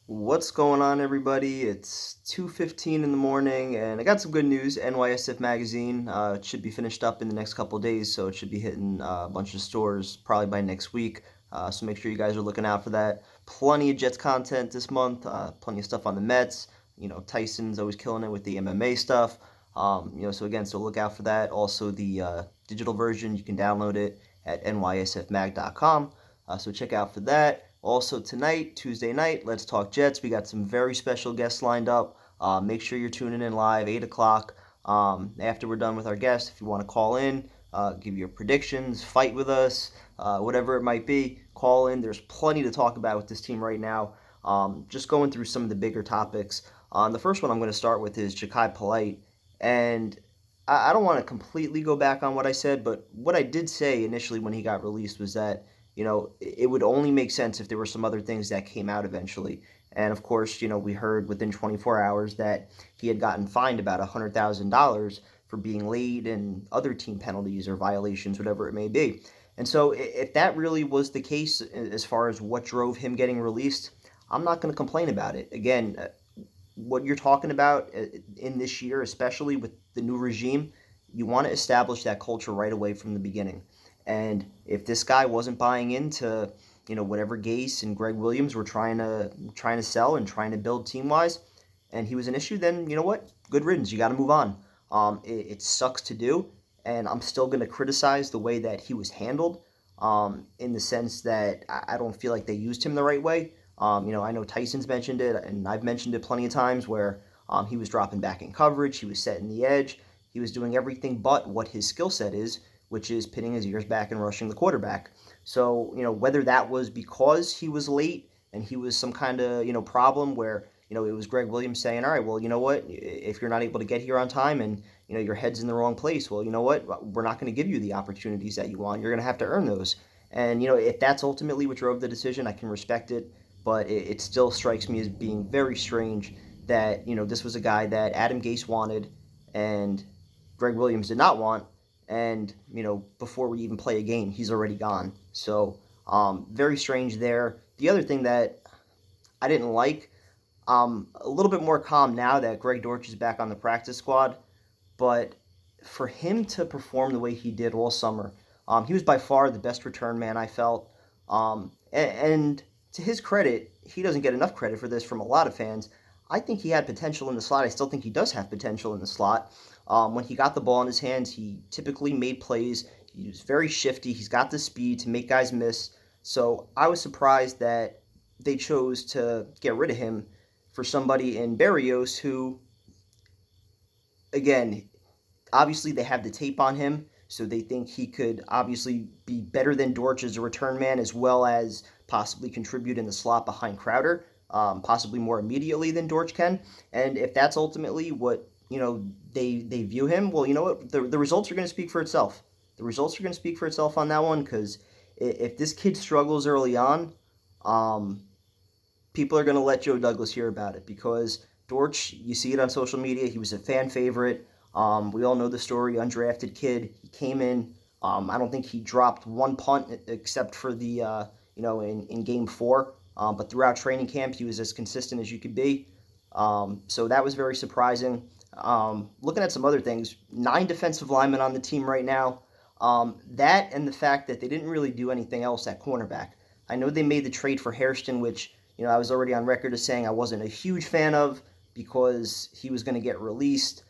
What's going on, everybody? It's 2:15 in the morning, and I got some good news. NYSF Magazine, it should be finished up in the next couple of days, so it should be hitting a bunch of stores probably by next week. So make sure you guys are looking out for that. Plenty of Jets content this month. Plenty of stuff on the Mets. Tyson's always killing it with the MMA stuff. So again, so look out for that. Also, the digital version, you can download it at nysfmag.com. So check out for that. Also tonight, Tuesday night, Let's Talk Jets. We got some very special guests lined up. Make sure you're tuning in live, 8 o'clock. After we're done with our guests, if you want to call in, give your predictions, fight with us, whatever it might be, call in. There's plenty to talk about with this team right now. Just going through some of the bigger topics. The first one I'm going to start with is Jachai Polite. And I don't want to completely go back on what I said, but what I did say initially when he got released was that it would only make sense if there were some other things that came out eventually. And of course, we heard within 24 hours that he had gotten fined about $100,000 for being late and other team penalties or violations, whatever it may be. And so, if that really was the case as far as what drove him getting released, I'm not going to complain about it. Again, what you're talking about in this year, especially with the new regime, you want to establish that culture right away from the beginning. And if this guy wasn't buying into, whatever Gase and Greg Williams were trying to sell and trying to build team wise, and he was an issue, then you know what? Good riddance. You got to move on. It sucks to do, and I'm still going to criticize the way that he was handled. In the sense that I don't feel like they used him the right way. I know Tyson's mentioned it, and I've mentioned it plenty of times where he was dropping back in coverage, he was setting the edge, he was doing everything but what his skill set is, which is pinning his ears back and rushing the quarterback. So, whether that was because he was late and he was some kind of, problem where, it was Greg Williams saying, all right, well, you know what, if you're not able to get here on time and, your head's in the wrong place, well, you know what, we're not going to give you the opportunities that you want. You're going to have to earn those. And, if that's ultimately what drove the decision, I can respect it. But it still strikes me as being very strange that, this was a guy that Adam Gase wanted and Greg Williams did not want, and before we even play a game, he's already gone. So very strange there. The other thing that I didn't like, a little bit more calm now that Greg Dortch is back on the practice squad, but for him to perform the way he did all summer, he was by far the best return man I felt. And to his credit, he doesn't get enough credit for this from a lot of fans. I think he had potential in the slot. I still think he does have potential in the slot. When he got the ball in his hands, he typically made plays. He was very shifty. He's got the speed to make guys miss. So I was surprised that they chose to get rid of him for somebody in Berrios who, again, obviously they have the tape on him, so they think he could obviously be better than Dortch as a return man, as well as possibly contribute in the slot behind Crowder, possibly more immediately than Dortch can. And if that's ultimately what they view him, well, you know what, the results are going to speak for itself. The results are going to speak for itself on that one because if this kid struggles early on, um, people are going to let Joe Douglas hear about it because Dortch, you see it on social media, he was a fan favorite. We all know the story, undrafted kid. He came in. I don't think he dropped one punt except for the, in game four. But throughout training camp, he was as consistent as you could be. So that was very surprising. Looking at some other things, 9 defensive linemen on the team right now. That and the fact that they didn't really do anything else at cornerback. I know they made the trade for Hairston, which I was already on record as saying I wasn't a huge fan of because he was going to get released.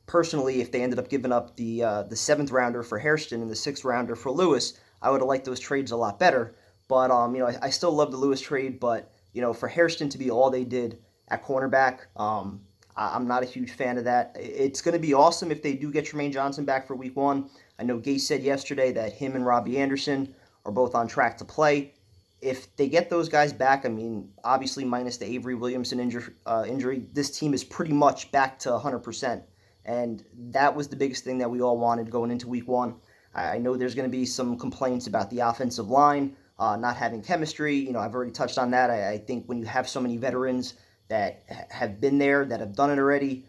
Personally, if they ended up giving up the 7th rounder for Hairston and the 6th rounder for Lewis, I would have liked those trades a lot better. But I still love the Lewis trade. But for Hairston to be all they did at cornerback, I'm not a huge fan of that. It's going to be awesome if they do get Tremaine Johnson back for Week 1. I know Gase said yesterday that him and Robbie Anderson are both on track to play. If they get those guys back, I mean, obviously minus the Avery Williamson injury, this team is pretty much back to 100%. And that was the biggest thing that we all wanted going into Week 1. I know there's going to be some complaints about the offensive line not having chemistry. I've already touched on that. I think when you have so many veterans that have been there, that have done it already,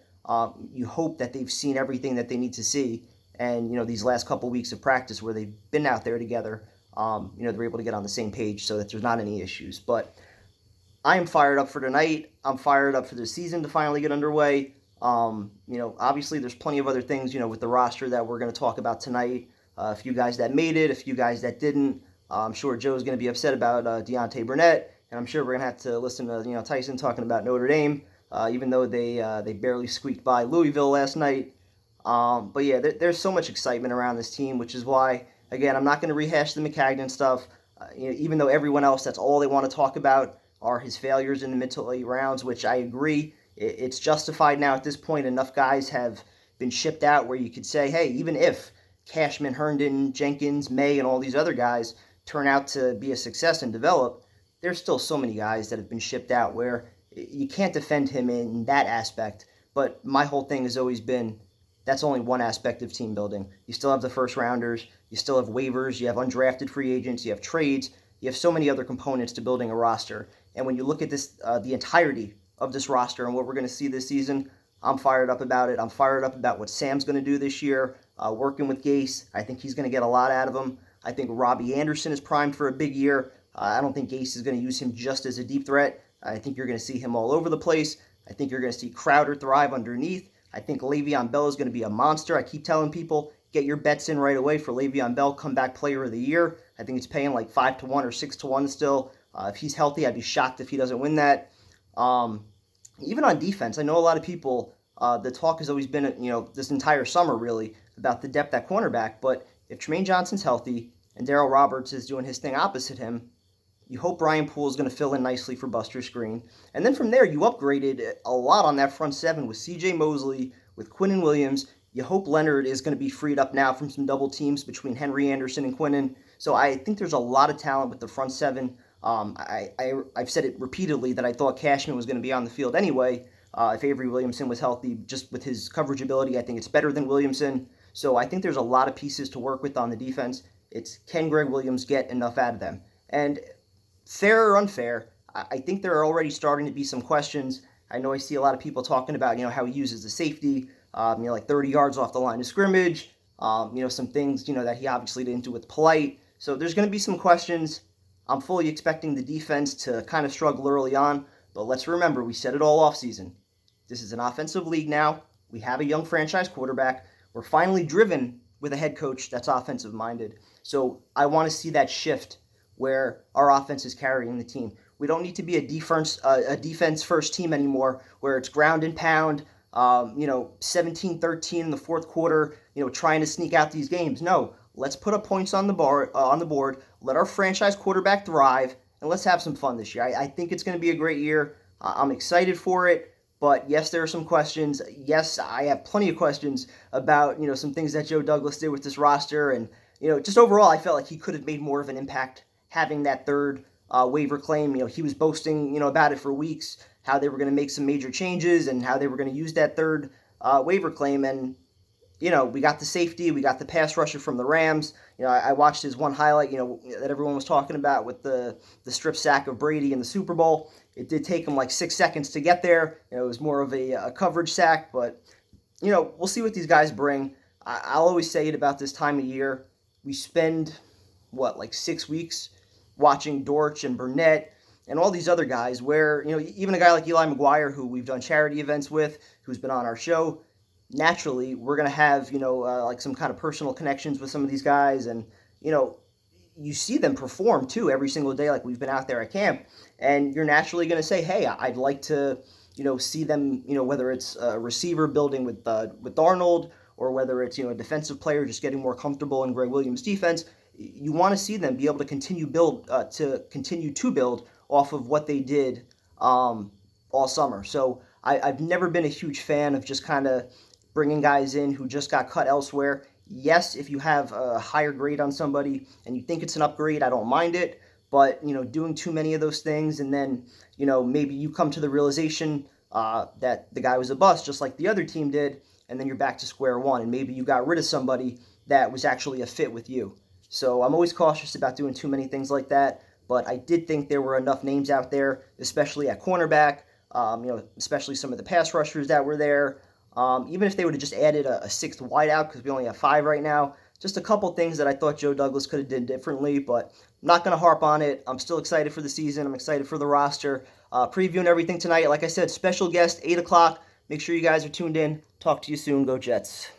you hope that they've seen everything that they need to see. And, these last couple weeks of practice where they've been out there together, they're able to get on the same page so that there's not any issues. But I am fired up for tonight. I'm fired up for the season to finally get underway. Obviously there's plenty of other things, with the roster that we're going to talk about tonight. A few guys that made it, a few guys that didn't. I'm sure Joe's going to be upset about Deontay Burnett, and I'm sure we're going to have to listen to Tyson talking about Notre Dame, even though they barely squeaked by Louisville last night. But yeah, there's so much excitement around this team, which is why, again, I'm not going to rehash the Maccagnan stuff. Even though everyone else, that's all they want to talk about are his failures in the mid to late rounds, which I agree. It's justified now at this point. Enough guys have been shipped out where you could say, hey, even if Cashman, Herndon, Jenkins, May, and all these other guys turn out to be a success and develop, there's still so many guys that have been shipped out where you can't defend him in that aspect. But my whole thing has always been that's only one aspect of team building. You still have the first rounders, you still have waivers, you have undrafted free agents, you have trades, you have so many other components to building a roster. And when you look at this, the entirety of this roster and what we're going to see this season, I'm fired up about it. I'm fired up about what Sam's going to do this year, working with Gase. I think he's going to get a lot out of him. I think Robbie Anderson is primed for a big year. I don't think Gase is going to use him just as a deep threat. I think you're going to see him all over the place. I think you're going to see Crowder thrive underneath. I think Le'Veon Bell is going to be a monster. I keep telling people, get your bets in right away for Le'Veon Bell, comeback player of the year. I think it's paying like 5-1 or 6-1 still. If he's healthy, I'd be shocked if he doesn't win that. Even on defense, I know a lot of people, the talk has always been, this entire summer really, about the depth at cornerback. But if Tremaine Johnson's healthy and Darryl Roberts is doing his thing opposite him, you hope Brian Poole is going to fill in nicely for Buster Skrine. And then from there, you upgraded a lot on that front seven with C.J. Mosley, with Quinnen Williams. You hope Leonard is going to be freed up now from some double teams between Henry Anderson and Quinnen. So I think there's a lot of talent with the front seven. I've said it repeatedly that I thought Cashman was going to be on the field anyway. If Avery Williamson was healthy, just with his coverage ability, I think it's better than Williamson. So I think there's a lot of pieces to work with on the defense. It's can Greg Williams get enough out of them? And fair or unfair, I think there are already starting to be some questions. I know I see a lot of people talking about, how he uses the safety, like 30 yards off the line of scrimmage, some things, that he obviously didn't do with Polite. So there's going to be some questions. I'm fully expecting the defense to kind of struggle early on, but let's remember, we said it all offseason. This is an offensive league now. We have a young franchise quarterback. We're finally driven with a head coach that's offensive-minded. So I want to see that shift where our offense is carrying the team. We don't need to be a defense-first team anymore where it's ground and pound, 17-13 in the fourth quarter, trying to sneak out these games. No, let's put up points on the board, let our franchise quarterback thrive, and let's have some fun this year. I think it's going to be a great year. I'm excited for it, but yes, there are some questions. Yes, I have plenty of questions about, some things that Joe Douglas did with this roster, and, just overall, I felt like he could have made more of an impact having that third waiver claim. He was boasting, about it for weeks, how they were going to make some major changes and how they were going to use that third waiver claim. And, we got the safety, we got the pass rusher from the Rams. I watched his one highlight, that everyone was talking about with the strip sack of Brady in the Super Bowl. It did take him like 6 seconds to get there. It was more of a coverage sack, but, we'll see what these guys bring. I'll always say it about this time of year. We spend, 6 weeks watching Dortch and Burnett and all these other guys where, even a guy like Eli McGuire, who we've done charity events with, who's been on our show, naturally, we're going to have, some kind of personal connections with some of these guys. And, you see them perform, too, every single day, like we've been out there at camp. And you're naturally going to say, hey, I'd like to, see them, whether it's a receiver building with Darnold or whether it's, a defensive player just getting more comfortable in Greg Williams' defense. You want to see them be able to continue to build off of what they did all summer. So I've never been a huge fan of just kind of bringing guys in who just got cut elsewhere. Yes, if you have a higher grade on somebody and you think it's an upgrade, I don't mind it. But, doing too many of those things and then, maybe you come to the realization that the guy was a bust just like the other team did, and then you're back to square one and maybe you got rid of somebody that was actually a fit with you. So I'm always cautious about doing too many things like that, but I did think there were enough names out there, especially at cornerback, especially some of the pass rushers that were there. Even if they would have just added a sixth wideout, because we only have 5 right now, just a couple things that I thought Joe Douglas could have did differently, but I'm not going to harp on it. I'm still excited for the season. I'm excited for the roster. previewing everything tonight. Like I said, special guest, 8 o'clock. Make sure you guys are tuned in. Talk to you soon. Go Jets.